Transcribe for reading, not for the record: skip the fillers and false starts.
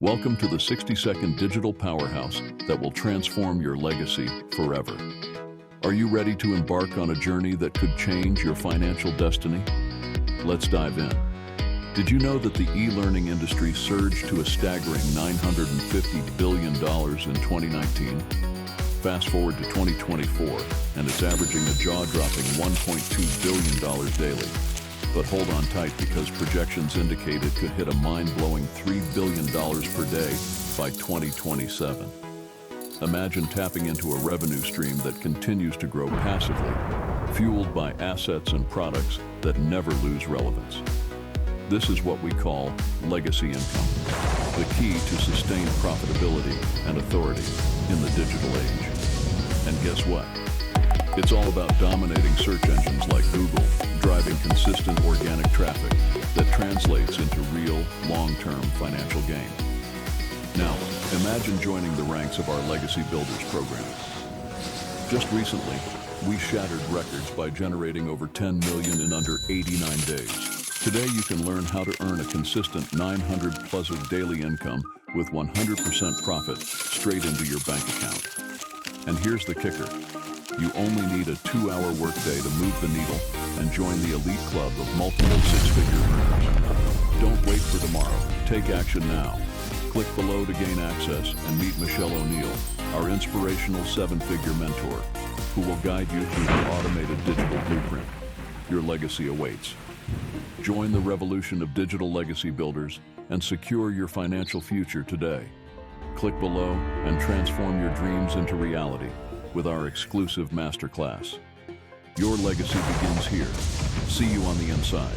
Welcome to the 60-second digital powerhouse that will transform your legacy forever. Are you ready to embark on a journey that could change your financial destiny? Let's dive in. Did you know that the e-learning industry surged to a staggering $950 billion in 2019? Fast forward to 2024, and it's averaging a jaw-dropping $1.2 billion daily. But hold on tight, because projections indicate it could hit a mind-blowing $3 billion per day by 2027. Imagine tapping into a revenue stream that continues to grow passively, fueled by assets and products that never lose relevance. This is what we call legacy income, the key to sustained profitability and authority in the digital age. And guess what? It's all about dominating search engines like Google, driving consistent organic traffic that translates into real, long-term financial gain. Now, imagine joining the ranks of our Legacy Builders program. Just recently, we shattered records by generating over $10 million in under 89 days. Today, you can learn how to earn a consistent 900 plus of daily income with 100% profit straight into your bank account. And here's the kicker. You only need a 2-hour workday to move the needle and join the elite club of multiple six-figure earners. Don't wait for tomorrow. Take action now. Click below to gain access and meet Michelle O'Neill, our inspirational 7-figure mentor, who will guide you through the automated digital blueprint. Your legacy awaits. Join the revolution of digital legacy builders and secure your financial future today. Click below and transform your dreams into reality with our exclusive masterclass. Your legacy begins here. See you on the inside.